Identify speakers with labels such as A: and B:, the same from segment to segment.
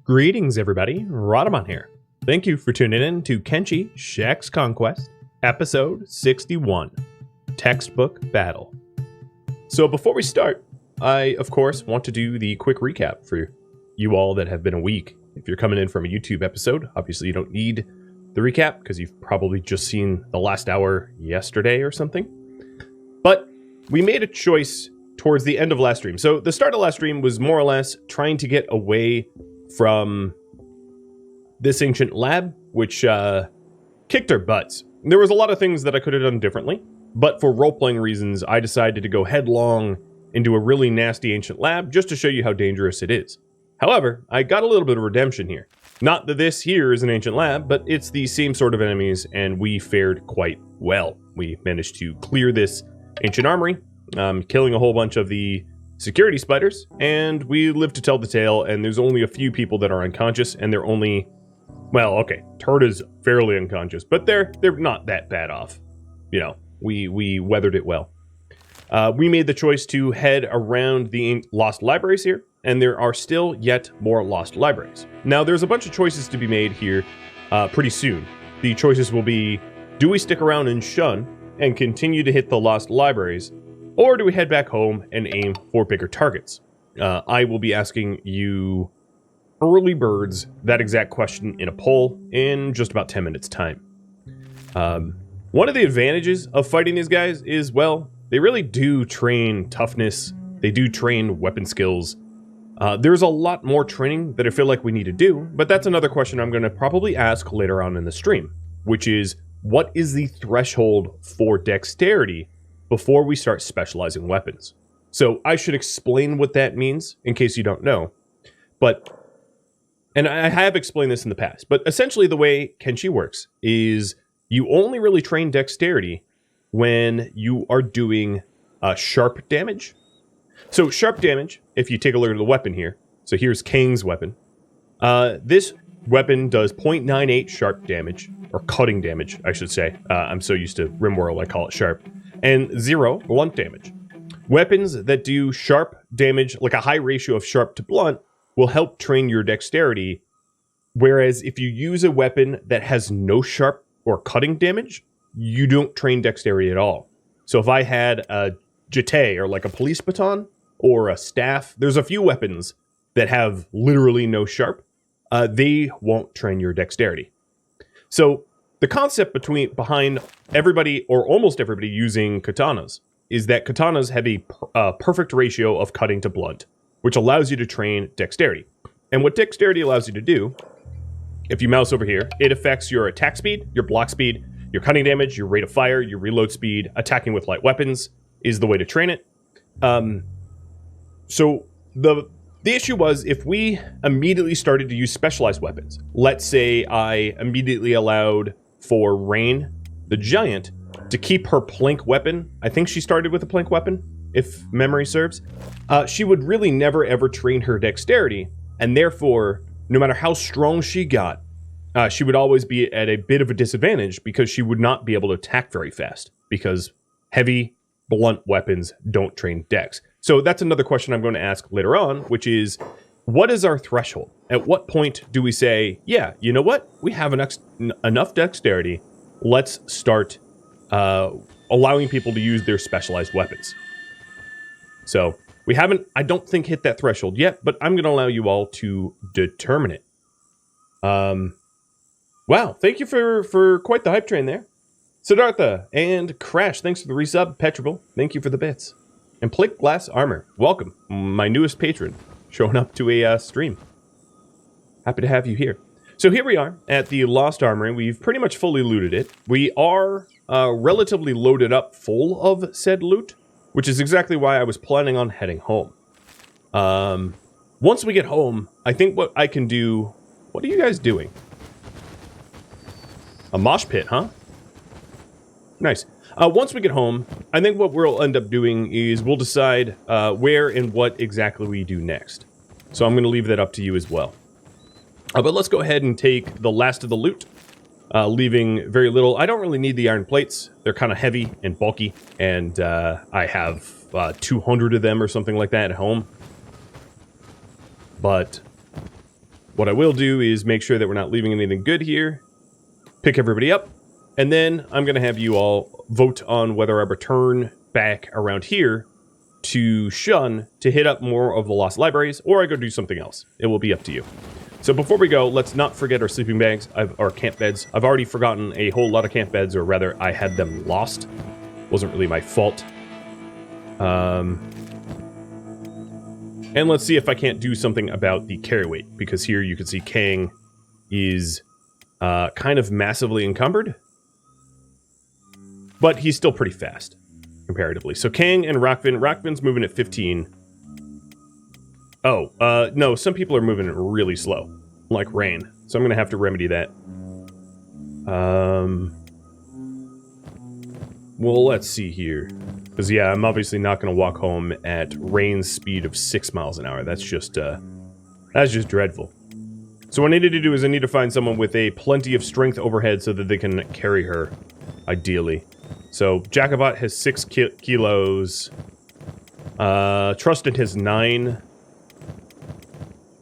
A: Greetings, everybody. Rhadamant here. Thank you for tuning in to Kenshi Shek's Conquest, episode 61, Textbook Battle. So before we start, I, of course, want to do the quick recap for you all that have been a week. If you're coming in from a YouTube episode, obviously you don't need the recap because you've probably just seen the last hour yesterday or something. But we made a choice towards the end of last stream. So the start of last stream was more or less trying to get away from this ancient lab, which kicked our butts. There was a lot of things that I could have done differently, but for role-playing reasons, I decided to go headlong into a really nasty ancient lab just to show you how dangerous it is. However, I got a little bit of redemption here. Not that this here is an ancient lab, but it's the same sort of enemies, and we fared quite well. We managed to clear this ancient armory, killing a whole bunch of the security spiders, and we live to tell the tale, and there's only a few people that are unconscious, and they're only, well, okay, Torta's fairly unconscious, but they're not that bad off. You know, we weathered it well. We made the choice to head around the lost libraries here, and there are still yet more lost libraries. Now, there's a bunch of choices to be made here pretty soon. The choices will be, do we stick around and shun and continue to hit the lost libraries, or do we head back home and aim for bigger targets? I will be asking you early birds that exact question in a poll in just about 10 minutes time. One of the advantages of fighting these guys is, well, they really do train toughness. They do train weapon skills. There's a lot more training that I feel like we need to do, but that's another question I'm going to probably ask later on in the stream, which is, what is the threshold for dexterity before we start specializing weapons? So I should explain what that means in case you don't know. And I have explained this in the past, but essentially the way Kenshi works is you only really train dexterity when you are doing sharp damage. So sharp damage, if you take a look at the weapon here, so here's King's weapon. This weapon does 0.98 sharp damage, or cutting damage, I should say. I'm so used to Rimworld, I call it sharp. And 0 blunt damage. Weapons that do sharp damage, like a high ratio of sharp to blunt, will help train your dexterity. Whereas if you use a weapon that has no sharp or cutting damage, you don't train dexterity at all. So if I had a jetay, or like a police baton, or a staff, there's a few weapons that have literally no sharp. They won't train your dexterity. So the concept behind everybody, or almost everybody, using katanas is that katanas have a perfect ratio of cutting to blunt, which allows you to train dexterity. And what dexterity allows you to do, if you mouse over here, it affects your attack speed, your block speed, your cutting damage, your rate of fire, your reload speed. Attacking with light weapons is the way to train it. So the issue was, if we immediately started to use specialized weapons, let's say I immediately allowed for Rain, the giant, to keep her plank weapon. I think she started with a plank weapon, if memory serves. She would really never ever train her dexterity, and therefore, no matter how strong she got, she would always be at a bit of a disadvantage because she would not be able to attack very fast, because heavy, blunt weapons don't train dex. So that's another question I'm going to ask later on, which is, what is our threshold? At what point do we say, yeah, you know what? We have enough dexterity. Let's start allowing people to use their specialized weapons. So we haven't, I don't think, hit that threshold yet, but I'm going to allow you all to determine it. Wow, thank you for quite the hype train there. Siddhartha and Crash, thanks for the resub. Petrable, thank you for the bits. And Plate Glass Armor, welcome, my newest patron, showing up to a stream. Happy to have you here. So here we are at the Lost Armory. We've pretty much fully looted it. We are relatively loaded up full of said loot, which is exactly why I was planning on heading home. Once we get home, I think what I can do... What are you guys doing? A mosh pit, huh? Nice. Once we get home, I think what we'll end up doing is we'll decide where and what exactly we do next. So I'm going to leave that up to you as well. But let's go ahead and take the last of the loot, leaving very little. I don't really need the iron plates. They're kind of heavy and bulky, and I have 200 of them or something like that at home. But What I will do is make sure that we're not leaving anything good here. Pick everybody up. And then I'm going to have you all vote on whether I return back around here to Shun to hit up more of the lost libraries, or I go do something else. It will be up to you. So before we go, let's not forget our sleeping bags, our camp beds. I've already forgotten a whole lot of camp beds, or rather, I had them lost. Wasn't really my fault. And let's see if I can't do something about the carry weight, because here you can see Kang is kind of massively encumbered, but he's still pretty fast, comparatively. So Kang and Rockvin's moving at 15. Oh, no, some people are moving really slow, like Rain, so I'm going to have to remedy that. Well, let's see here. Because, yeah, I'm obviously not going to walk home at Rain's speed of 6 miles an hour. That's just dreadful. So what I need to do is I need to find someone with a plenty of strength overhead so that they can carry her, ideally. So, Jacobot has 6 kilos. Trustin has 9.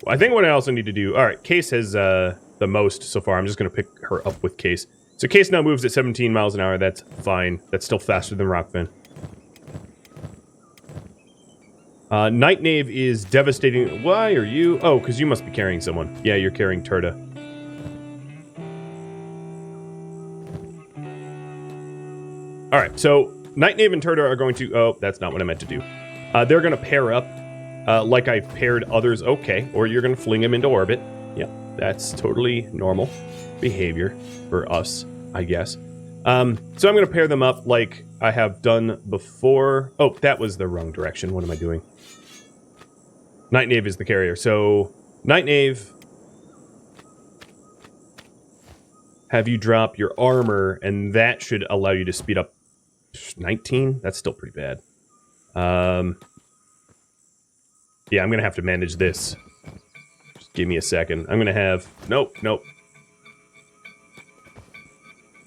A: I think what I also need to do... Alright, Case has the most so far. I'm just going to pick her up with Case. So Case now moves at 17 miles an hour. That's fine. That's still faster than Rockvin. Night Knave is devastating. Why are you? Oh, because you must be carrying someone. Yeah, you're carrying Turda. Alright, so Night Knave and Turda are going to... Oh, that's not what I meant to do. They're going to pair up like I've paired others. Okay, or you're going to fling them into orbit. Yep, that's totally normal behavior for us, I guess. So I'm going to pair them up like I have done before. Oh, that was the wrong direction. What am I doing? Night Knave is the carrier. So, Night Knave, have you drop your armor, and that should allow you to speed up 19? That's still pretty bad. Yeah, I'm going to have to manage this. Just give me a second. I'm going to have... Nope.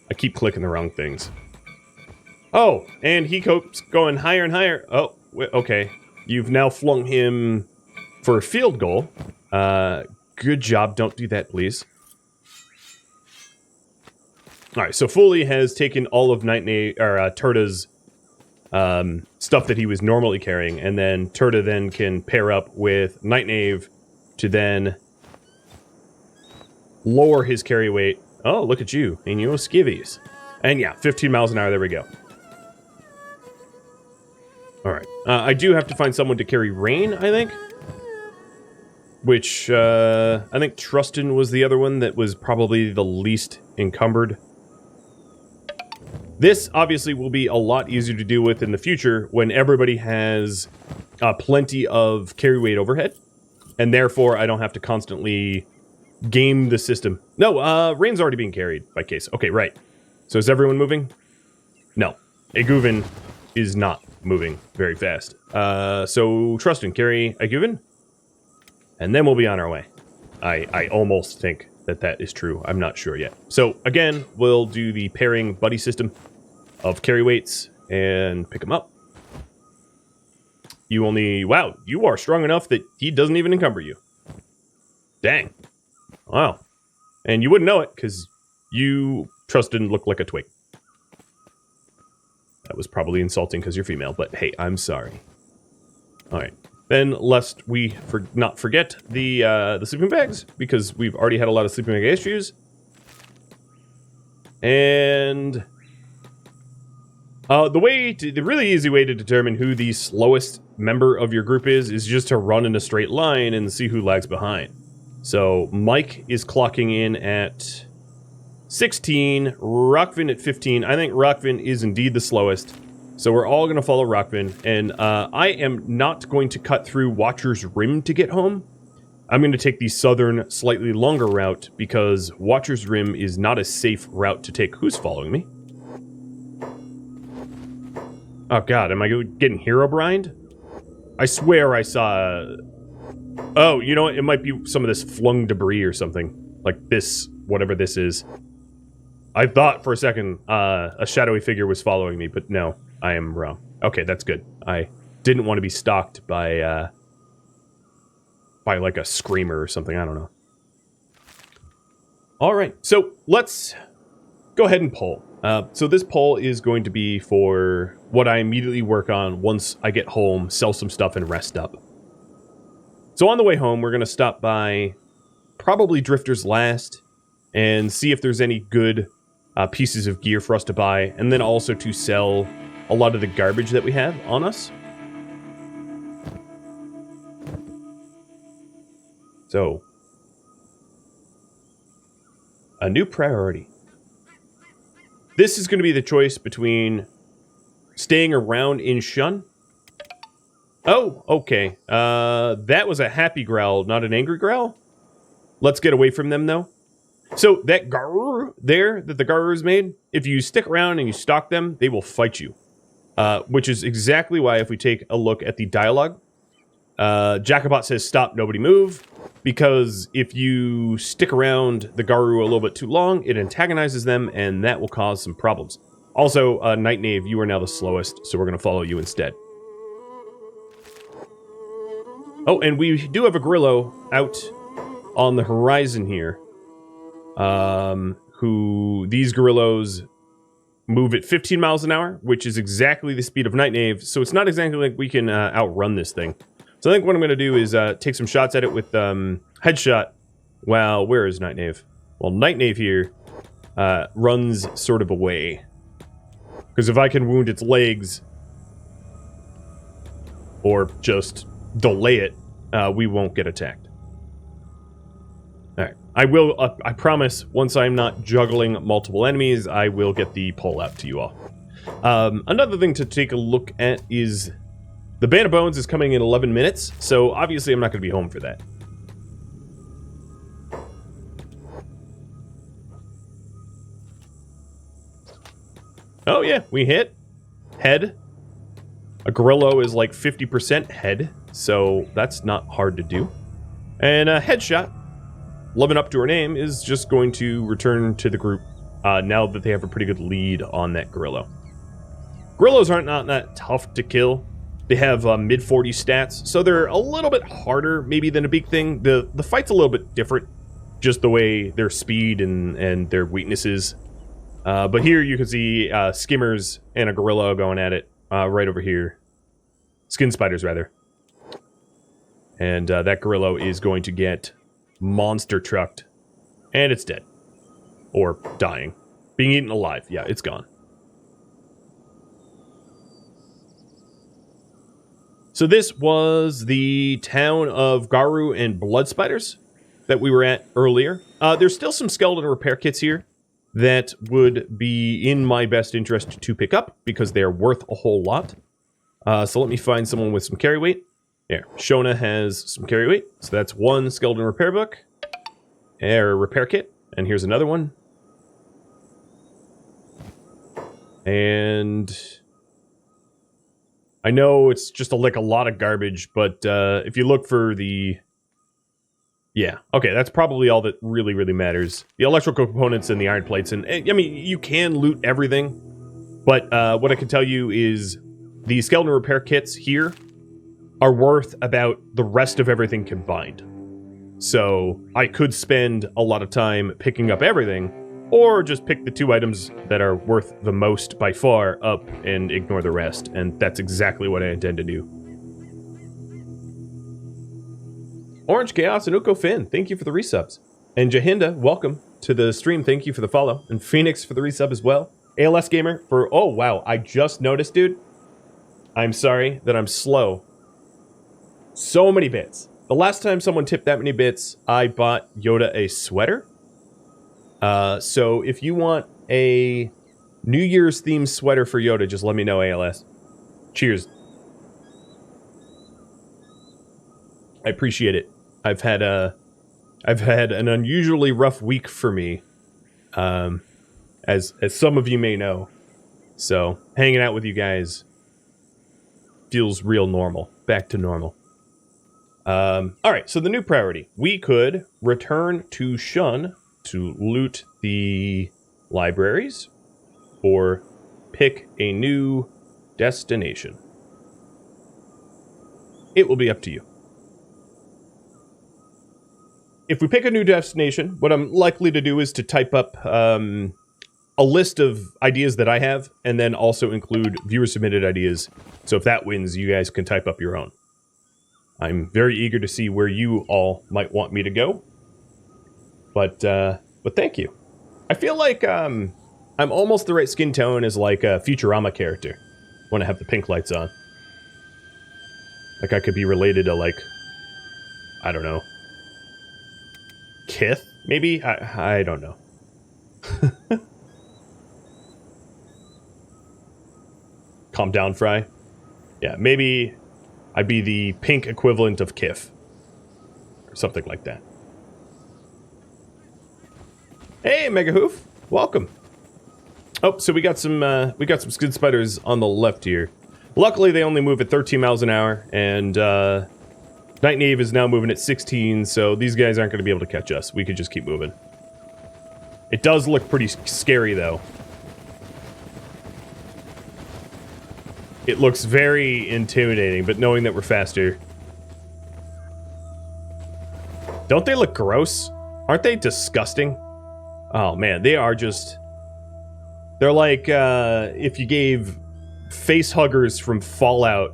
A: I keep clicking the wrong things. Oh, and he keeps going higher and higher. Oh, okay. You've now flung him for a field goal. Good job. Don't do that, please. Alright, so Foley has taken all of Turda's stuff that he was normally carrying, and then Turda then can pair up with Night Knave to then lower his carry weight. Oh, look at you, and your skivvies. And yeah, 15 miles an hour, there we go. Alright, I do have to find someone to carry Rain, I think. Which, I think Trustin was the other one that was probably the least encumbered. This, obviously, will be a lot easier to deal with in the future when everybody has plenty of carry weight overhead. And therefore, I don't have to constantly game the system. No, Rain's already being carried by Case. Okay, right. So is everyone moving? No. Aguvin is not moving very fast. So Trustin, carry Aguvin. And then we'll be on our way. I almost think that is true. I'm not sure yet. So, again, we'll do the pairing buddy system of carry weights and pick them up. You only... Wow, you are strong enough that he doesn't even encumber you. Dang. Wow. And you wouldn't know it, because you, Trustin, look like a twig. That was probably insulting because you're female, but hey, I'm sorry. Alright. Then, lest we not forget the sleeping bags, because we've already had a lot of sleeping bag issues. And the really easy way to determine who the slowest member of your group is just to run in a straight line and see who lags behind. So Mike is clocking in at 16, Rockvin at 15. I think Rockvin is indeed the slowest. So we're all going to follow Rockvin, and I am not going to cut through Watcher's Rim to get home. I'm going to take the southern, slightly longer route, because Watcher's Rim is not a safe route to take. Who's following me? Oh god, am I getting Herobrine? I swear I saw... Oh, you know what? It might be some of this flung debris or something. Like this, whatever this is. I thought for a second a shadowy figure was following me, but no. I am wrong. Okay, that's good. I didn't want to be stalked by like a screamer or something. I don't know. All right, so let's go ahead and poll. So this poll is going to be for what I immediately work on once I get home, sell some stuff, and rest up. So on the way home, we're going to stop by probably Drifter's Last and see if there's any good pieces of gear for us to buy, and then also to sell a lot of the garbage that we have on us. So, a new priority. This is going to be the choice between staying around in Shun. Oh, okay. That was a happy growl, not an angry growl. Let's get away from them, though. So that Garur there that the Garur's made, if you stick around and you stalk them, they will fight you. Which is exactly why, if we take a look at the dialogue, Jacobot says, "Stop, nobody move," because if you stick around the Garou a little bit too long, it antagonizes them, and that will cause some problems. Also, Night Knave, you are now the slowest, so we're going to follow you instead. Oh, and we do have a Grillo out on the horizon here, who these Gorillos move at 15 miles an hour, which is exactly the speed of Night Knave, so it's not exactly like we can outrun this thing. So I think what I'm going to do is take some shots at it with Headshot. Well, where is Night Knave? Well, Night Knave here runs sort of away. Because if I can wound its legs, or just delay it, we won't get attacked. Alright, I will, I promise, once I'm not juggling multiple enemies, I will get the poll out to you all. Another thing to take a look at is the Band of Bones is coming in 11 minutes, so obviously I'm not going to be home for that. Oh yeah, we hit. Head. A Grillo is like 50% head, so that's not hard to do. And a Headshot, living up to her name, is just going to return to the group now that they have a pretty good lead on that Grillo. Grillos aren't not that tough to kill. They have mid-40 stats, so they're a little bit harder maybe than a big thing. The fight's a little bit different, just the way their speed and their weaknesses. But here you can see Skimmers and a Gorilla going at it right over here. Skin Spiders, rather. And that Gorilla is going to get monster trucked. And it's dead. Or dying. Being eaten alive. Yeah, it's gone. So this was the town of Garou and Blood Spiders that we were at earlier. There's still some skeleton repair kits here that would be in my best interest to pick up because they're worth a whole lot. So let me find someone with some carry weight. There, Shona has some carry weight. So that's one skeleton repair book. Or repair kit. And here's another one. And I know it's just a lot of garbage, but if you look for the... Yeah, okay, that's probably all that really, really matters. The electrical components and the iron plates, and I mean, you can loot everything, but what I can tell you is the skeleton repair kits here are worth about the rest of everything combined. So I could spend a lot of time picking up everything, or just pick the two items that are worth the most by far up and ignore the rest, and that's exactly what I intend to do. Orange Chaos and Uko Finn, thank you for the resubs. And Jahinda, welcome to the stream, thank you for the follow. And Phoenix for the resub as well. ALS Gamer for, oh wow, I just noticed, dude. I'm sorry that I'm slow. So many bits. The last time someone tipped that many bits, I bought Yoda a sweater. So if you want a New Year's themed sweater for Yoda, just let me know, ALS. Cheers. I appreciate it. I've had an unusually rough week for me, as some of you may know. So hanging out with you guys feels real normal, back to normal. All right, so the new priority: we could return to Shun to loot the libraries, or pick a new destination. It will be up to you. if we pick a new destination, what I'm likely to do is to type up a list of ideas that I have, and then also include viewer-submitted ideas. So if that wins, you guys can type up your own. I'm very eager to see where you all might want me to go. But thank you. I feel like I'm almost the right skin tone as like a Futurama character when I have the pink lights on. Like I could be related to like, I don't know, Kith, maybe? I don't know. Calm down, Fry. Yeah, maybe I'd be the pink equivalent of Kith. Or something like that. Hey, Mega Hoof. Welcome. Oh, so we got some skin spiders on the left here. Luckily, they only move at 13 miles an hour, and Night Knave is now moving at 16, so these guys aren't going to be able to catch us. We could just keep moving. It does look pretty scary, though. It looks very intimidating, but knowing that we're faster... Don't they look gross? Aren't they disgusting? Oh, man, they are just... They're like, if you gave face huggers from Fallout,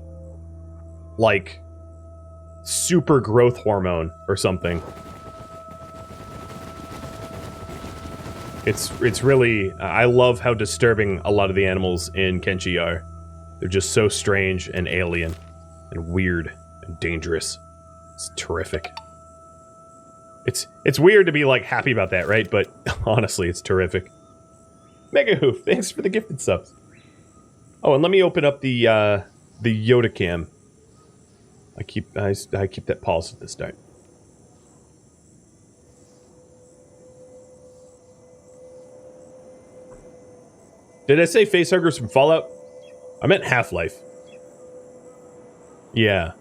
A: like... super growth hormone or something. It's really... I love how disturbing a lot of the animals in Kenshi are. They're just so strange and alien and weird and dangerous. It's terrific. It's weird to be like happy about that, right? But honestly, it's terrific. Mega Hoof, thanks for the gifted subs. Oh, and let me open up the Yoda cam. I keep that paused at the start. Did I say facehuggers from Fallout? I meant Half-Life. Yeah.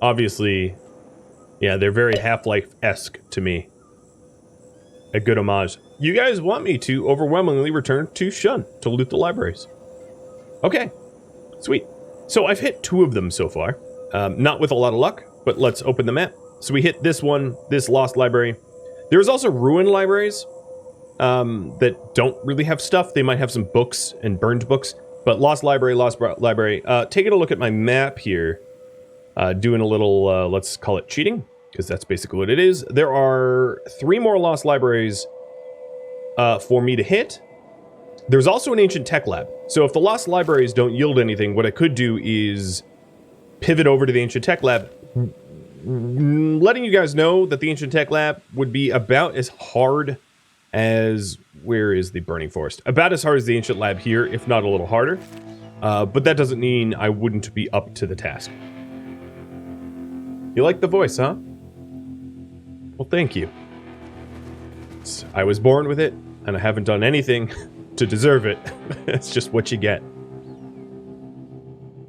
A: Obviously, yeah, they're very Half-Life-esque to me. A good homage. You guys want me to overwhelmingly return to Shun to loot the libraries. Okay. Sweet. So I've hit 2 of them so far. Not with a lot of luck, but let's open the map. So we hit this one, this lost library. There's also ruined libraries that don't really have stuff. They might have some books and burned books, but lost library. Taking a look at my map here, doing a little, let's call it cheating, because that's basically what it is. There are 3 more lost libraries for me to hit. There's also an ancient tech lab. So if the lost libraries don't yield anything, what I could do is pivot over to the ancient tech lab, letting you guys know that the ancient tech lab would be about as hard as... Where is the burning forest? About as hard as the ancient lab here, if not a little harder. But that doesn't mean I wouldn't be up to the task. You like the voice, huh? Well, thank you. I was born with it, and I haven't done anything to deserve it. It's just what you get.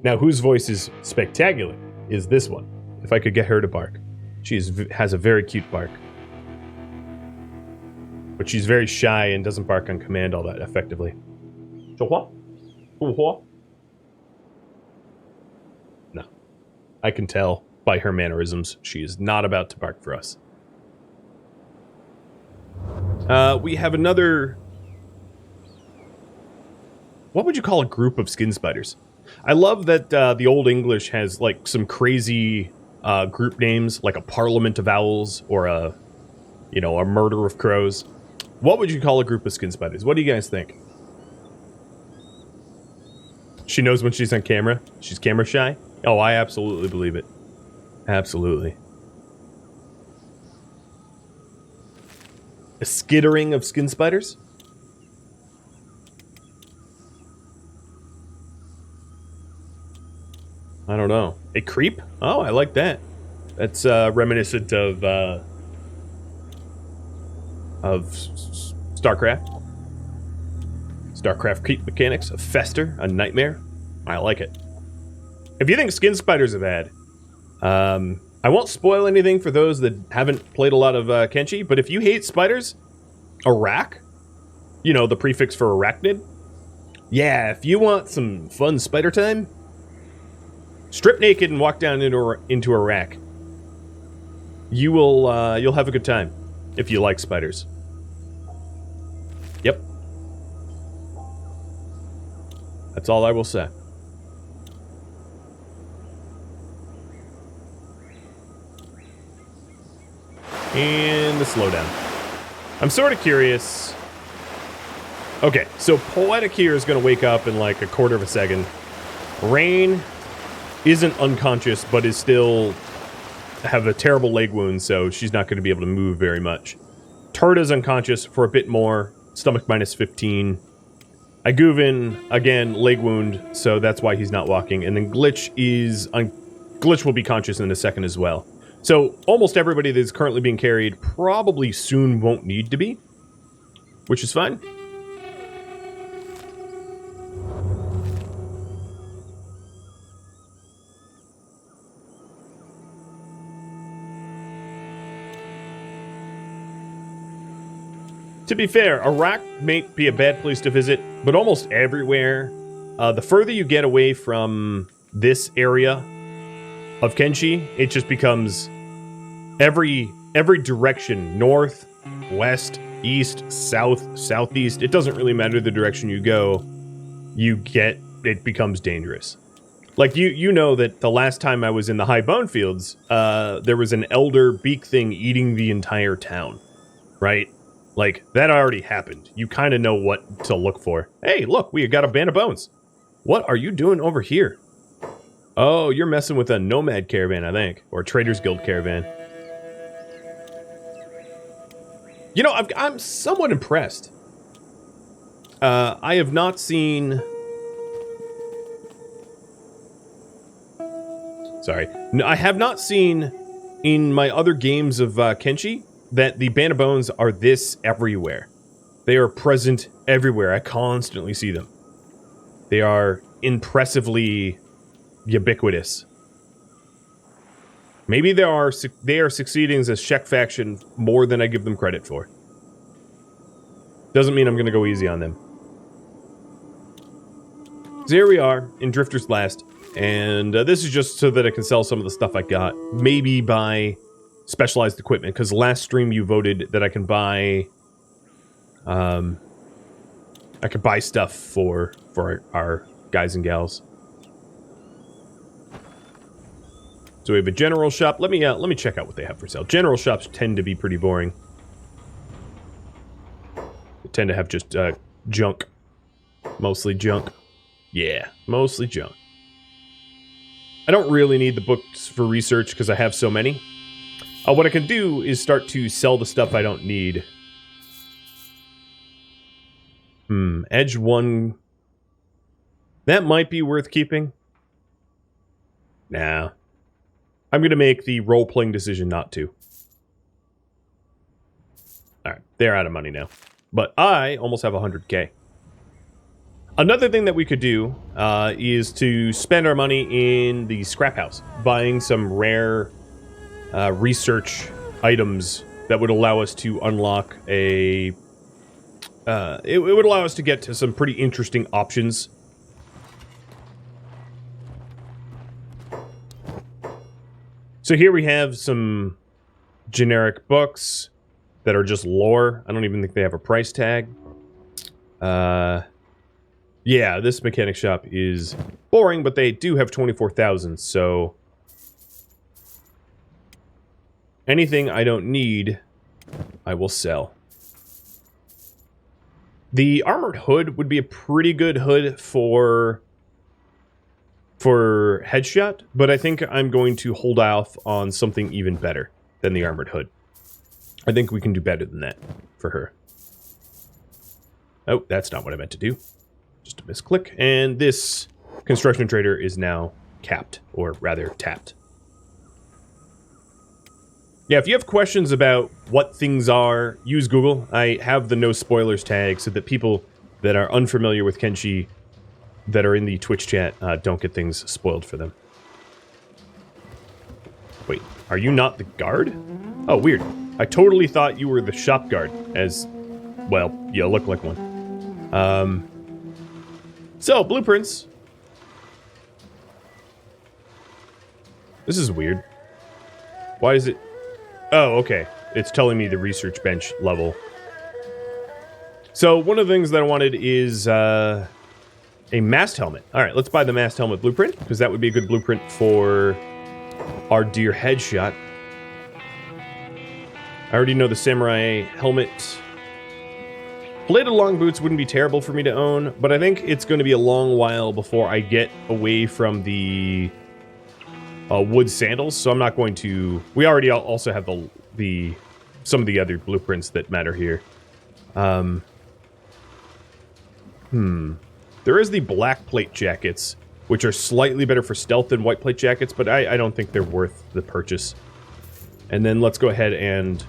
A: Now, whose voice is spectacular is this one. If I could get her to bark. She has a very cute bark. But she's very shy and doesn't bark on command all that effectively. No. I can tell by her mannerisms she is not about to bark for us. We have another... What would you call a group of skin spiders? I love that the Old English has like some crazy group names, like a Parliament of Owls or a murder of crows. What would you call a group of skin spiders? What do you guys think? She knows when she's on camera. She's camera shy. Oh, I absolutely believe it. Absolutely. A skittering of skin spiders? I don't know. A creep? Oh, I like that. That's reminiscent of StarCraft. StarCraft creep mechanics. A fester. A nightmare. I like it. If you think skin spiders are bad, I won't spoil anything for those that haven't played a lot of Kenshi, but if you hate spiders, Arak, the prefix for arachnid, yeah, if you want some fun spider time, strip naked and walk down into Arak. you'll have a good time if you like spiders. Yep. That's all I will say. And the slowdown. I'm sort of curious. Okay, so Poetic here is going to wake up in like a quarter of a second. Rain isn't unconscious, but is still have a terrible leg wound, so she's not going to be able to move very much. Turda's unconscious for a bit more, stomach minus 15. Iguvin, again, leg wound, so that's why he's not walking. And then Glitch Glitch will be conscious in a second as well. So almost everybody that is currently being carried probably soon won't need to be, which is fine. To be fair, Iraq may be a bad place to visit, but almost everywhere, the further you get away from this area of Kenshi, it just becomes every direction, north, west, east, south, southeast. It doesn't really matter the direction you go, it becomes dangerous. Like, you know that the last time I was in the High Bone Fields, there was an elder beak thing eating the entire town, right? Like, that already happened. You kind of know what to look for. Hey, look, we got a band of bones. What are you doing over here? Oh, you're messing with a nomad caravan, I think. Or a Traders Guild caravan. You know, I'm somewhat impressed. I have not seen... Sorry. No, I have not seen in my other games of Kenshi that the Band of Bones are this everywhere. They are present everywhere. I constantly see them. They are impressively ubiquitous. Maybe they are succeeding as a Shek faction more than I give them credit for. Doesn't mean I'm going to go easy on them. So here we are in Drifter's Last, and this is just so that I can sell some of the stuff I got. Maybe buy specialized equipment, because last stream you voted that I can buy I could buy stuff for our guys and gals. So we have a general shop. Let me check out what they have for sale. General shops tend to be pretty boring. They tend to have just junk. Mostly junk. Yeah, mostly junk. I don't really need the books for research because I have so many. What I can do is start to sell the stuff I don't need. Edge 1. That might be worth keeping. Nah. I'm going to make the role-playing decision not to. Alright, they're out of money now. But I almost have 100k. Another thing that we could do is to spend our money in the scrap house, buying some rare research items that would allow us to unlock a... it would allow us to get to some pretty interesting options. So here we have some generic books that are just lore. I don't even think they have a price tag. Yeah, this mechanic shop is boring, but they do have 24,000, so... anything I don't need, I will sell. The armored hood would be a pretty good hood for headshot, but I think I'm going to hold off on something even better than the armored hood. I think we can do better than that for her. Oh, that's not what I meant to do. Just a misclick. And this construction trader is now capped, or rather tapped. Yeah, if you have questions about what things are, use Google. I have the no spoilers tag so that people that are unfamiliar with Kenshi that are in the Twitch chat don't get things spoiled for them. Wait, are you not the guard? Oh, weird. I totally thought you were the shop guard, as, well, you look like one. So, blueprints. This is weird. Why is it... Oh, okay. It's telling me the research bench level. So one of the things that I wanted is a mast helmet. All right, let's buy the mast helmet blueprint, because that would be a good blueprint for our deer headshot. I already know the samurai helmet. Bladed long boots wouldn't be terrible for me to own, but I think it's going to be a long while before I get away from the wood sandals, so I'm not going to... We already also have the some of the other blueprints that matter here. There is the black plate jackets, which are slightly better for stealth than white plate jackets, but I don't think they're worth the purchase. And then let's go ahead and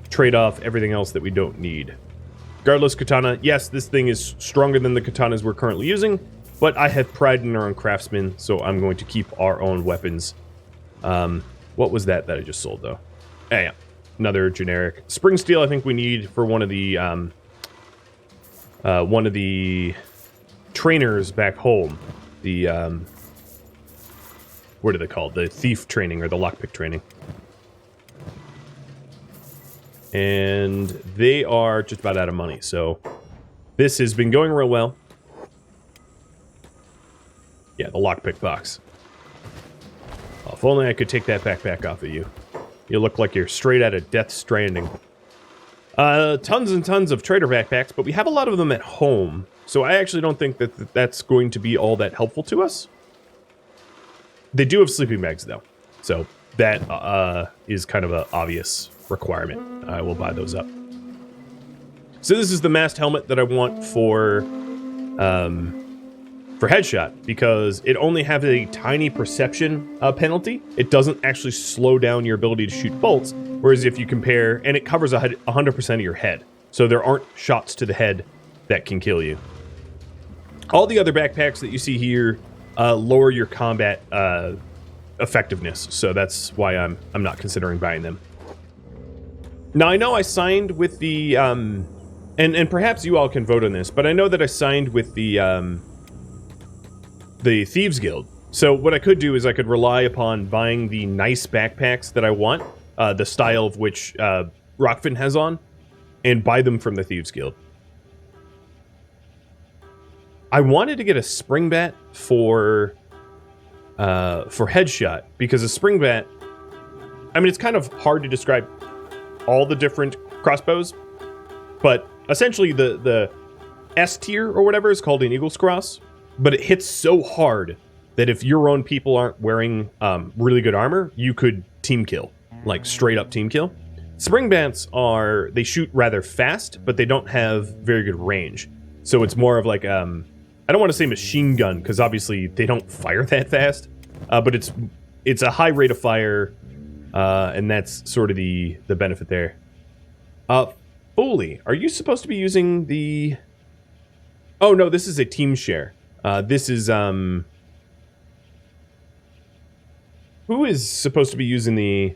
A: trade off everything else that we don't need. Regardless, katana, yes, this thing is stronger than the katanas we're currently using, but I have pride in our own craftsmen, so I'm going to keep our own weapons. What was that I just sold, though? Yeah, another generic. Spring steel I think we need for one of the trainers back home. The, what are they called? The thief training or the lockpick training. And they are just about out of money, so this has been going real well. Yeah, the lockpick box. Oh, if only I could take that backpack off of you. You look like you're straight out of Death Stranding. Tons and tons of trader backpacks, but we have a lot of them at home, so I actually don't think that that's going to be all that helpful to us. They do have sleeping bags, though, so that is kind of an obvious requirement. I will buy those up. So this is the mast helmet that I want for headshot, because it only has a tiny perception penalty. It doesn't actually slow down your ability to shoot bolts, whereas if you compare, and it covers 100% of your head, so there aren't shots to the head that can kill you. All the other backpacks that you see here lower your combat effectiveness, so that's why I'm not considering buying them. Now, I know I signed with the, and perhaps you all can vote on this, but I know that I signed with the Thieves Guild. So what I could do is I could rely upon buying the nice backpacks that I want, the style of which Rockfin has on, and buy them from the Thieves Guild. I wanted to get a spring bat for headshot, because a spring bat, I mean, it's kind of hard to describe all the different crossbows, but essentially the S tier or whatever is called an Eagle's Cross, but it hits so hard that if your own people aren't wearing really good armor, you could team kill, like straight up team kill. Spring bats they shoot rather fast, but they don't have very good range. So it's more of like, I don't want to say machine gun, because obviously they don't fire that fast, but it's a high rate of fire, and that's sort of the benefit there. Foley, are you supposed to be using the... Oh, no, this is a team share. This is, who is supposed to be using the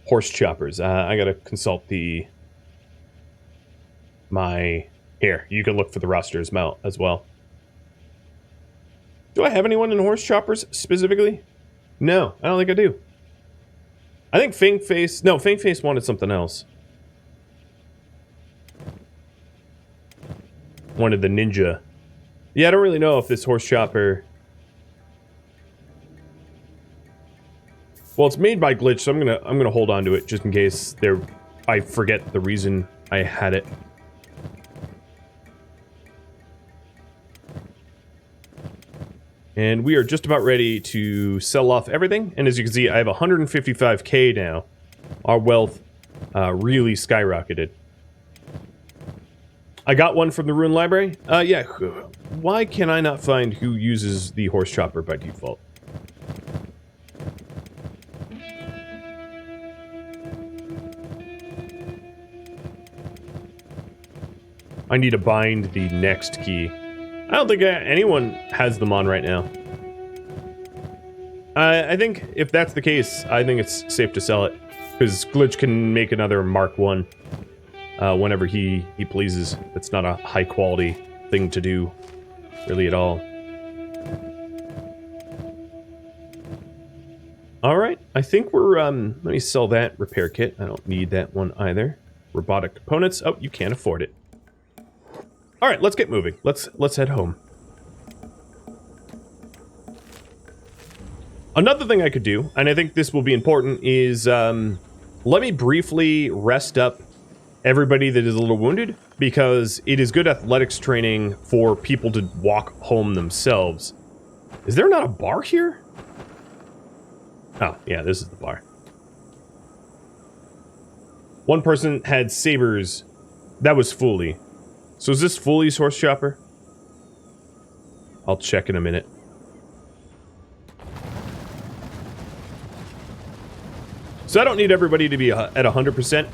A: horse choppers? I gotta consult here, you can look for the roster as well. Do I have anyone in horse choppers specifically? No, I don't think I do. I think Fangface wanted something else. Wanted the ninja. Yeah, I don't really know if this horse chopper... Well, it's made by Glitch, so I'm gonna hold on to it just in case I forget the reason I had it. And we are just about ready to sell off everything. And as you can see, I have 155k now. Our wealth really skyrocketed. I got one from the Rune Library. Yeah, why can I not find who uses the horse chopper by default? I need to bind the next key. I don't think anyone has them on right now. I think if that's the case, I think it's safe to sell it, because Glitch can make another Mark 1 whenever he pleases. It's not a high quality thing to do, really, at all. Alright, I think we're, let me sell that repair kit. I don't need that one either. Robotic components. Oh, you can't afford it. All right, let's get moving. Let's head home. Another thing I could do, and I think this will be important, is let me briefly rest up everybody that is a little wounded, because it is good athletics training for people to walk home themselves. Is there not a bar here? Oh, yeah, this is the bar. One person had sabers. That was Foley. So is this Foley's horse chopper? I'll check in a minute. So I don't need everybody to be at 100%.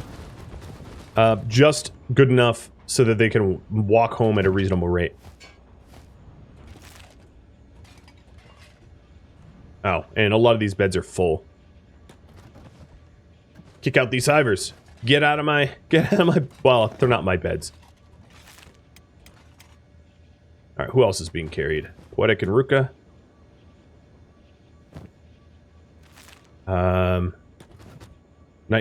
A: Just good enough so that they can walk home at a reasonable rate. Oh, and a lot of these beds are full. Kick out these hivers. Get out of my, well, they're not my beds. Alright, who else is being carried? Poetic and Ruka. Night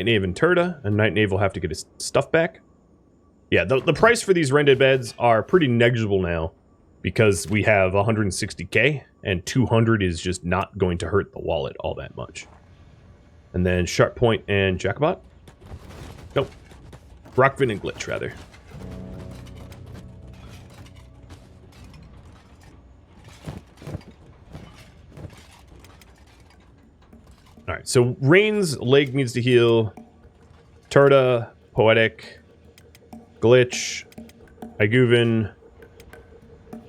A: Knave and Turda, and Night Knave will have to get his stuff back. Yeah, the price for these rented beds are pretty negligible now, because we have 160k, and 200 is just not going to hurt the wallet all that much. And then Sharp Point and Jacobot. Nope. Rockvin and Glitch, rather. Alright, so Rain's leg needs to heal. Turda, Poetic, Glitch, Iguvin.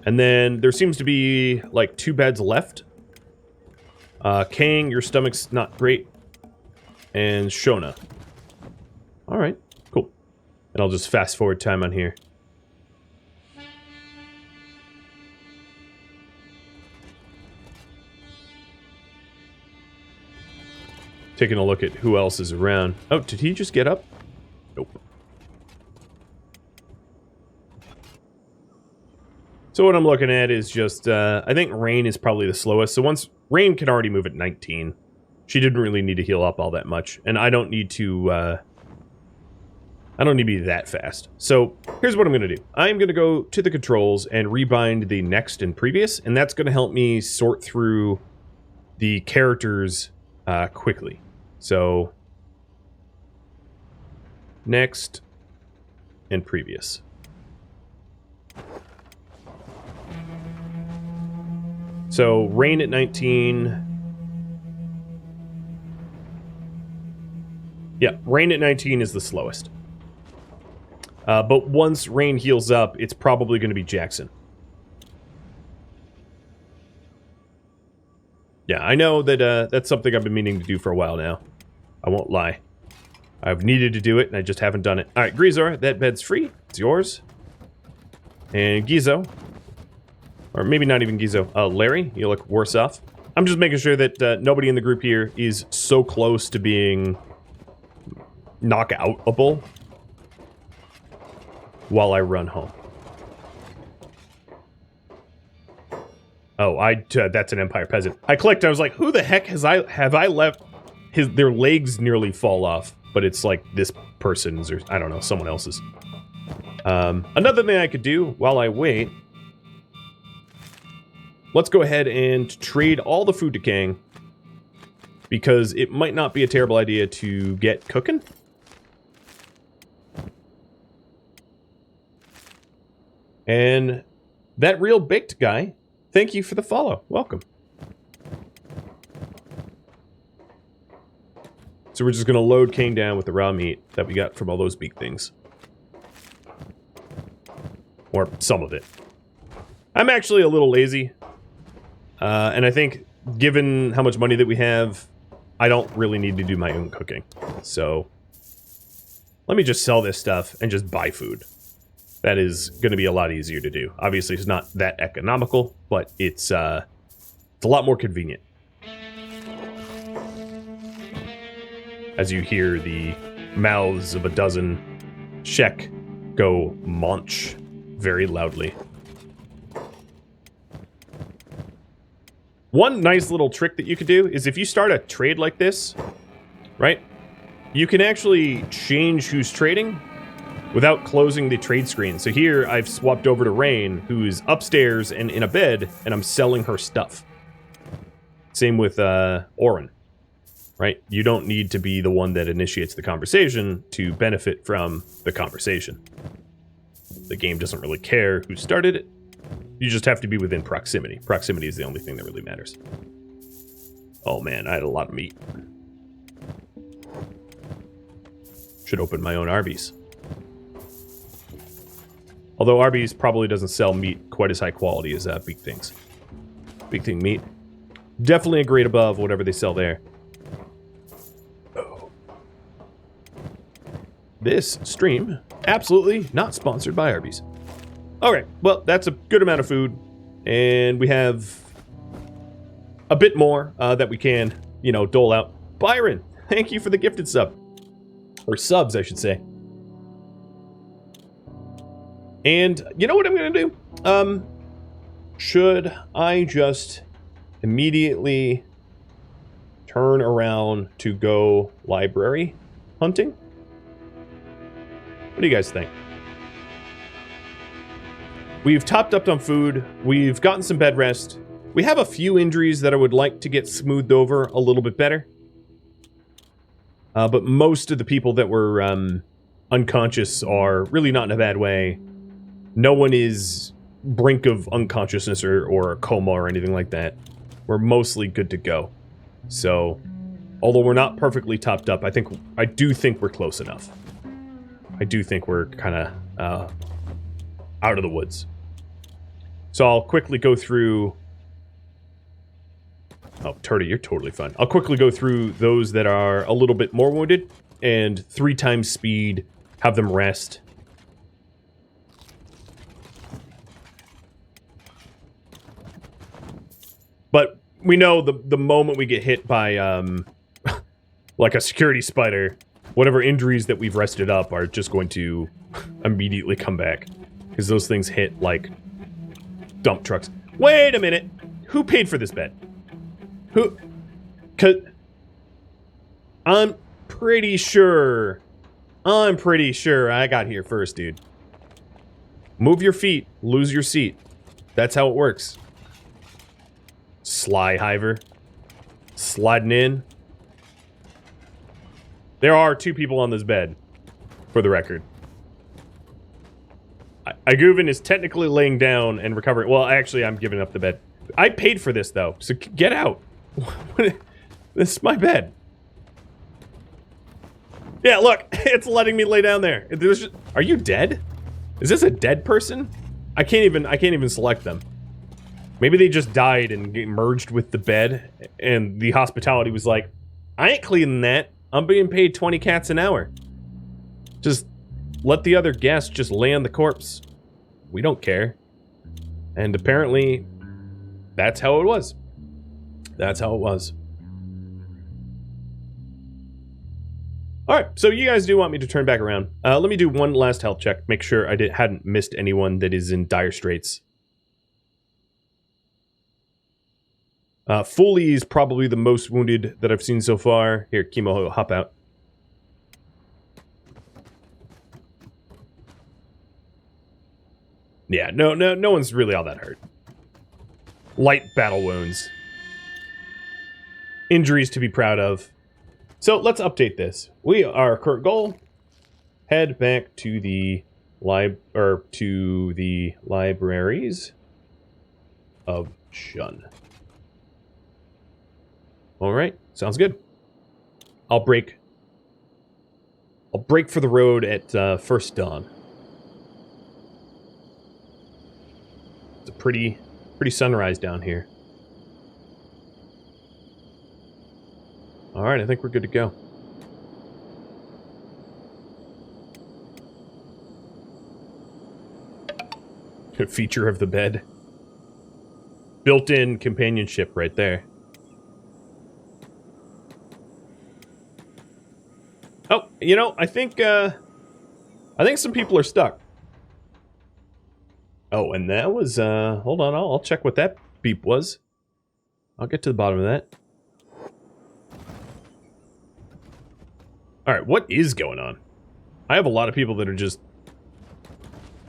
A: And then there seems to be like 2 beds left. Kang, your stomach's not great. And Shona. Alright, cool. And I'll just fast forward time on here. Taking a look at who else is around. Oh, did he just get up? Nope. So what I'm looking at is just, I think Rain is probably the slowest. So once, Rain can already move at 19. She didn't really need to heal up all that much. And I don't need to, I don't need to be that fast. So here's what I'm going to do. I'm going to go to the controls and rebind the next and previous. And that's going to help me sort through the characters quickly. So next and previous. So Rain at 19. Yeah, Rain at 19 is the slowest. But once Rain heals up, it's probably going to be Jackson. Yeah, I know that that's something I've been meaning to do for a while now. I won't lie. I've needed to do it, and I just haven't done it. Alright, Grizor, that bed's free. It's yours. And Gizo. Or maybe not even Gizo. Larry, you look worse off. I'm just making sure that nobody in the group here is so close to being knockoutable while I run home. Oh, that's an Empire Peasant. I clicked, I was like, who the heck have I left their legs nearly fall off, but it's like this person's, or I don't know, someone else's. Another thing I could do while I wait, let's go ahead and trade all the food to Kang, because it might not be a terrible idea to get cooking. And that real baked guy, thank you for the follow. Welcome. So we're just going to load Kang down with the raw meat that we got from all those big things. Or some of it. I'm actually a little lazy. And I think, given how much money that we have, I don't really need to do my own cooking. So, let me just sell this stuff and just buy food. That is going to be a lot easier to do. Obviously, it's not that economical, but it's a lot more convenient. As you hear the mouths of a dozen Shek go munch very loudly. One nice little trick that you could do is if you start a trade like this, right? You can actually change who's trading without closing the trade screen. So here I've swapped over to Rain, who's upstairs and in a bed, and I'm selling her stuff. Same with Oren, right? You don't need to be the one that initiates the conversation to benefit from the conversation. The game doesn't really care who started it. You just have to be within proximity. Proximity is the only thing that really matters. Oh man, I had a lot of meat. Should open my own Arby's. Although Arby's probably doesn't sell meat quite as high quality as Big Things. Big Thing meat. Definitely a grade above whatever they sell there. Oh. This stream, absolutely not sponsored by Arby's. Alright, well, that's a good amount of food. And we have a bit more that we can, you know, dole out. Byron, thank you for the gifted sub. Or subs, I should say. And you know what I'm going to do? Should I just immediately turn around to go library hunting? What do you guys think? We've topped up on food. We've gotten some bed rest. We have a few injuries that I would like to get smoothed over a little bit better. But most of the people that were unconscious are really not in a bad way. No one is brink of unconsciousness or a coma or anything like that. We're mostly good to go. So, although we're not perfectly topped up, I do think we're close enough. I do think we're kind of out of the woods. So I'll quickly go through... Oh, Tora, you're totally fine. I'll quickly go through those that are a little bit more wounded, and 3 times speed, have them rest. But we know the moment we get hit by, like a security spider, whatever injuries that we've rested up are just going to immediately come back. Because those things hit like dump trucks. Wait a minute! Who paid for this bed? Who? 'Cause I'm pretty sure I got here first, dude. Move your feet, lose your seat. That's how it works. Sly Hiver. Sliding in. There are 2 people on this bed, for the record. Iguvin is technically laying down and recovering. Well, actually, I'm giving up the bed. I paid for this, though, so get out. This is my bed. Yeah, look, it's letting me lay down there. Are you dead? Is this a dead person? I can't even select them. Maybe they just died and merged with the bed, and the hospitality was like, I ain't cleaning that. I'm being paid 20 cats an hour. Just let the other guests just lay on the corpse. We don't care. And apparently, that's how it was. That's how it was. Alright, so you guys do want me to turn back around. Let me do one last health check. Make sure I hadn't missed anyone that is in dire straits. Foley is probably the most wounded that I've seen so far. Here, Chemo, hop out. Yeah, no one's really all that hurt. Light battle wounds. Injuries to be proud of. So let's update this. Our current goal: head back to the libraries of Shun. All right, sounds good. I'll break for the road at first dawn. It's a pretty sunrise down here. All right, I think we're good to go. A feature of the bed. Built-in companionship right there. Oh, you know, I think some people are stuck. Oh, and that was, hold on, I'll check what that beep was. I'll get to the bottom of that. Alright, what is going on? I have a lot of people that are just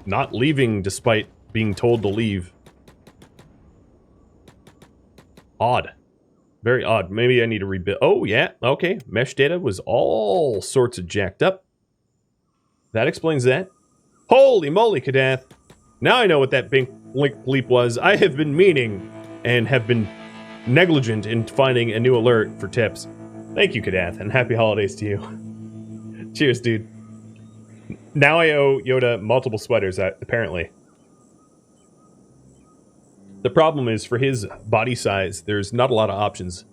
A: not leaving despite being told to leave. Odd. Very odd. Maybe I need to rebuild. Oh, yeah. Okay. Mesh data was all sorts of jacked up. That explains that. Holy moly, Kadath. Now I know what that blink bleep was. I have been meaning and have been negligent in finding a new alert for tips. Thank you, Kadath, and happy holidays to you. Cheers, dude. Now I owe Yoda multiple sweaters, apparently. The problem is, for his body size, there's not a lot of options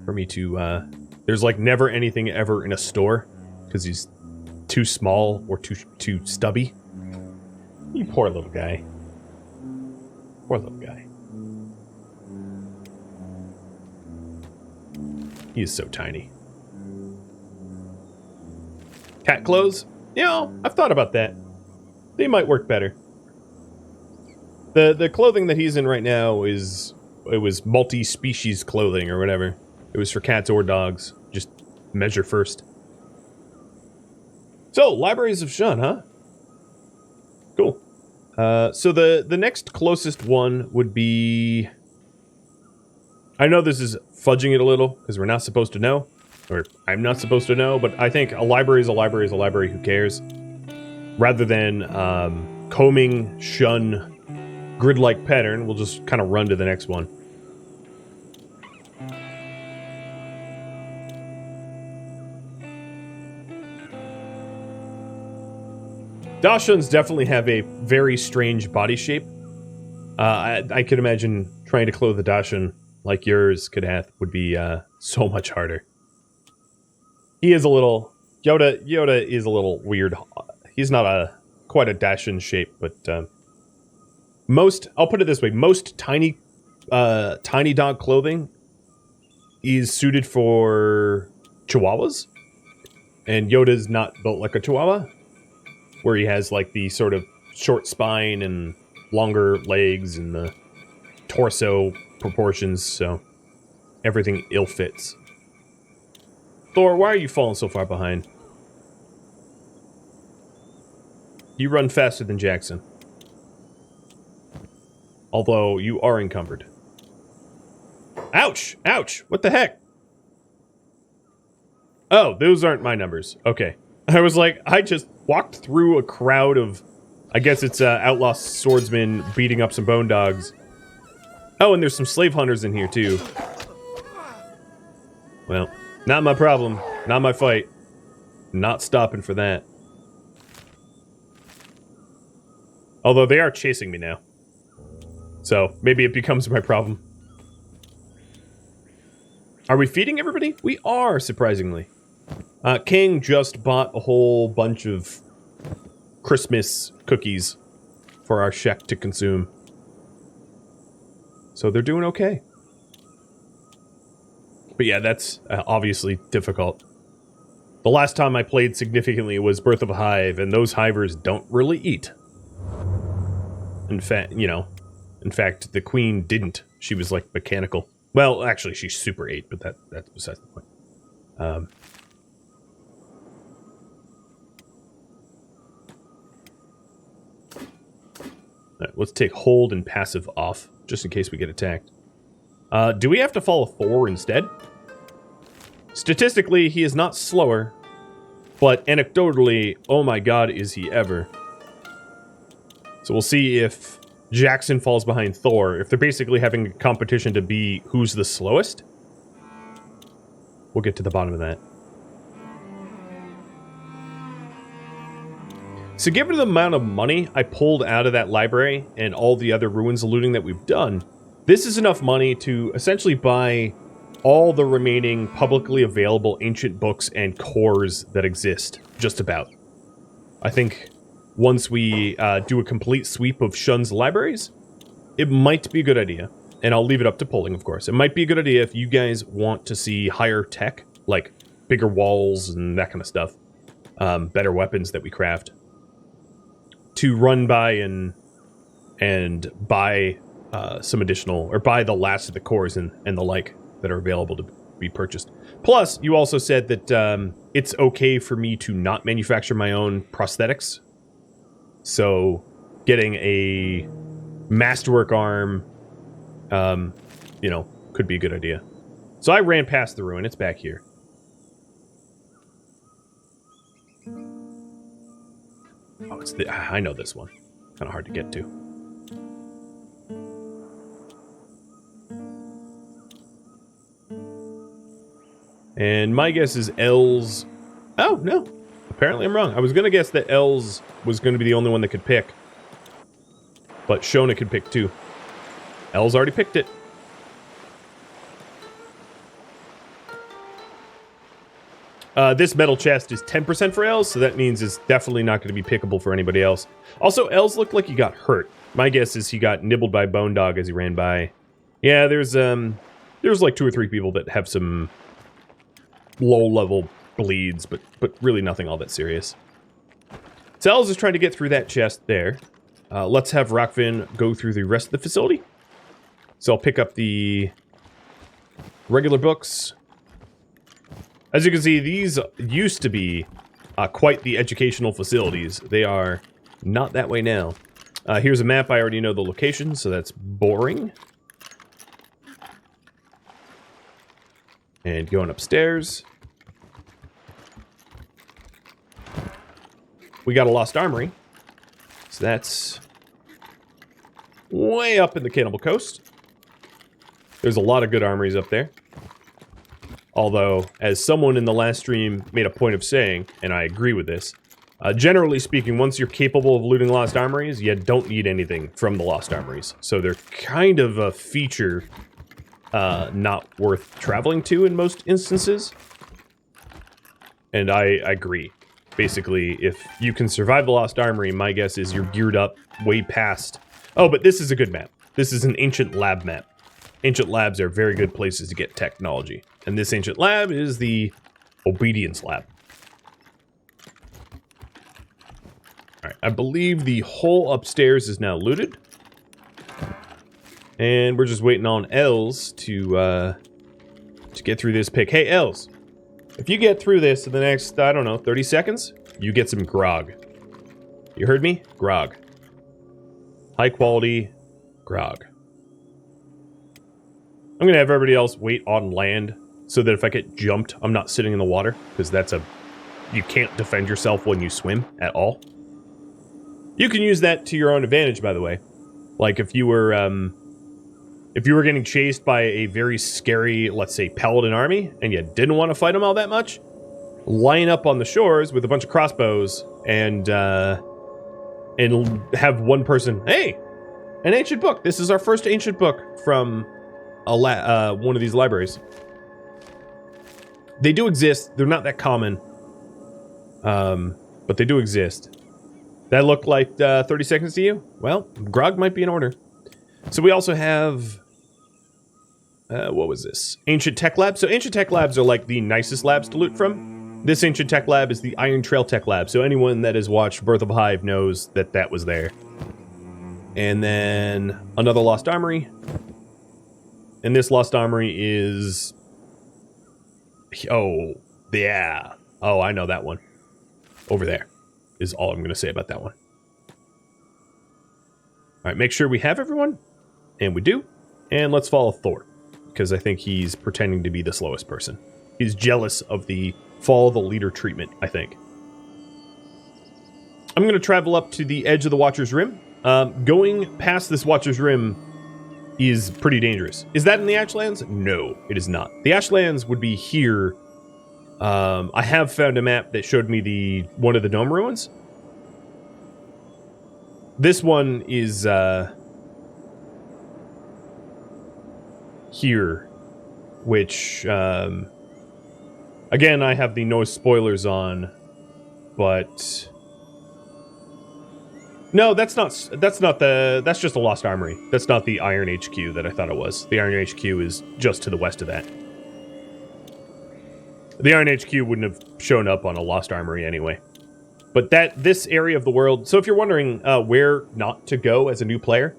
A: for me to, there's like never anything ever in a store, because he's too small or too stubby. You poor little guy. Poor little guy. He is so tiny. Cat clothes? You know, I've thought about that. They might work better. The clothing that he's in right now it was multi-species clothing or whatever. It was for cats or dogs. Just measure first. So, Libraries of Shun, huh? Cool. So the next closest one would be... I know this is fudging it a little, because we're not supposed to know. Or, I'm not supposed to know, but I think a library is a library is a library, who cares? Rather than combing Shun grid-like pattern, we'll just kind of run to the next one. Dashuns definitely have a very strange body shape. I could imagine trying to clothe a Dashun like yours, Kadath, would be so much harder. He is a little... Yoda is a little weird. He's not quite a Dashun shape, but most... I'll put it this way. Most tiny dog clothing is suited for Chihuahuas. And Yoda's not built like a Chihuahua, where he has like the sort of short spine and longer legs and the torso proportions, so everything ill fits. Thor, why are you falling so far behind? You run faster than Jackson. Although you are encumbered. Ouch! Ouch! What the heck? Oh, those aren't my numbers. Okay. I was like, I just walked through a crowd of, I guess it's outlaw swordsmen beating up some bone dogs. Oh, and there's some slave hunters in here, too. Well, not my problem. Not my fight. Not stopping for that. Although they are chasing me now. So, maybe it becomes my problem. Are we feeding everybody? We are, surprisingly. King just bought a whole bunch of Christmas cookies for our Shek to consume. So they're doing okay. But yeah, that's obviously difficult. The last time I played significantly was Birth of a Hive, and those hivers don't really eat. In fact, the queen didn't. She was like mechanical. Well, actually, she super ate, but that's besides the point. Alright, let's take hold and passive off, just in case we get attacked. Do we have to follow Thor instead? Statistically, he is not slower, but anecdotally, oh my god, is he ever. So we'll see if Jackson falls behind Thor. If they're basically having a competition to be who's the slowest, we'll get to the bottom of that. So given the amount of money I pulled out of that library and all the other ruins looting that we've done, this is enough money to essentially buy all the remaining publicly available ancient books and cores that exist, just about. I think once we do a complete sweep of Shun's libraries, it might be a good idea. And I'll leave it up to polling, of course. It might be a good idea if you guys want to see higher tech, like bigger walls and that kind of stuff, better weapons that we craft, to run by and buy some additional, or buy the last of the cores and the like that are available to be purchased. Plus, you also said that it's okay for me to not manufacture my own prosthetics. So, getting a masterwork arm, you know, could be a good idea. So I ran past the ruin. It's back here. Oh, it's I know this one. Kind of hard to get to. And my guess is L's... Oh, no. Apparently I'm wrong. I was going to guess that L's was going to be the only one that could pick. But Shona could pick too. L's already picked it. This metal chest is 10% for L's, so that means it's definitely not going to be pickable for anybody else. Also, L's looked like he got hurt. My guess is he got nibbled by Bone Dog as he ran by. Yeah, there's like 2 or 3 people that have some low-level bleeds, but really nothing all that serious. So L's is trying to get through that chest there. Let's have Rockfin go through the rest of the facility. So I'll pick up the regular books. As you can see, these used to be quite the educational facilities. They are not that way now. Here's a map. I already know the location, so that's boring. And going upstairs. We got a lost armory. So that's way up in the Cannibal Coast. There's a lot of good armories up there. Although, as someone in the last stream made a point of saying, and I agree with this, generally speaking, once you're capable of looting lost armories, you don't need anything from the lost armories. So they're kind of a feature not worth traveling to in most instances. And I agree. Basically, if you can survive the lost armory, my guess is you're geared up way past... Oh, but this is a good map. This is an ancient lab map. Ancient labs are very good places to get technology. And this ancient lab is the Obedience Lab. Alright, I believe the whole upstairs is now looted. And we're just waiting on Els to get through this pick. Hey, Els! If you get through this in the next, I don't know, 30 seconds, you get some grog. You heard me? Grog. High quality grog. I'm going to have everybody else wait on land so that if I get jumped, I'm not sitting in the water, because that's you can't defend yourself when you swim at all. You can use that to your own advantage, by the way. Like if you were getting chased by a very scary, let's say, paladin army, and you didn't want to fight them all that much, line up on the shores with a bunch of crossbows and have one person, hey, an ancient book. This is our first ancient book from one of these libraries. They do exist. They're not that common, but they do exist. That looked like 30 seconds to you? Well, grog might be in order. So we also have... what was this? Ancient Tech Lab. So Ancient Tech Labs are like the nicest labs to loot from. This Ancient Tech Lab is the Iron Trail Tech Lab. So anyone that has watched Birth of a Hive knows that that was there. And then another Lost Armory. And this Lost Armory is... Oh, yeah. Oh, I know that one. Over there is all I'm going to say about that one. All right, make sure we have everyone. And we do. And let's follow Thor, because I think he's pretending to be the slowest person. He's jealous of the follow the leader treatment, I think. I'm going to travel up to the edge of the Watcher's Rim. Going past this Watcher's Rim is pretty dangerous. Is that in the Ashlands? No, it is not. The Ashlands would be here. I have found a map that showed me one of the dome ruins. This one is here, which again, I have the no spoilers on, but no, that's just a Lost Armory. That's not the Iron HQ that I thought it was. The Iron HQ is just to the west of that. The Iron HQ wouldn't have shown up on a Lost Armory anyway. But this area of the world... So if you're wondering where not to go as a new player,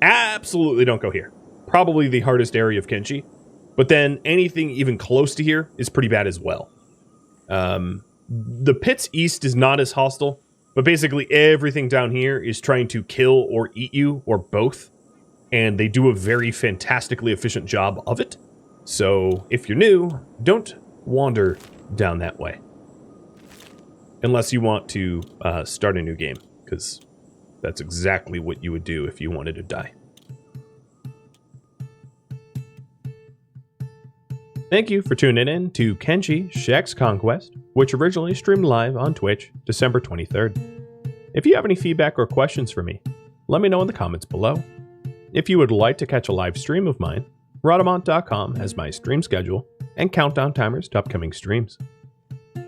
A: absolutely don't go here. Probably the hardest area of Kenshi. But then anything even close to here is pretty bad as well. The pits east is not as hostile, but basically everything down here is trying to kill or eat you, or both. And they do a very fantastically efficient job of it. So if you're new, don't wander down that way. Unless you want to start a new game, because that's exactly what you would do if you wanted to die. Thank you for tuning in to Kenshi Shek's Conquest, which originally streamed live on Twitch December 23rd. If you have any feedback or questions for me, let me know in the comments below. If you would like to catch a live stream of mine, Rhadamant.com has my stream schedule and countdown timers to upcoming streams.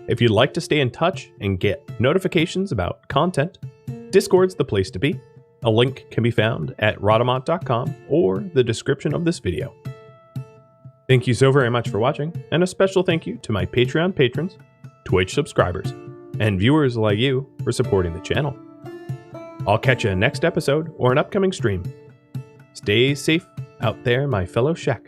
A: If you'd like to stay in touch and get notifications about content, Discord's the place to be. A link can be found at Rhadamant.com or the description of this video. Thank you so very much for watching, and a special thank you to my Patreon patrons, Twitch subscribers, and viewers like you for supporting the channel. I'll catch you in next episode or an upcoming stream. Stay safe out there, my fellow Shek.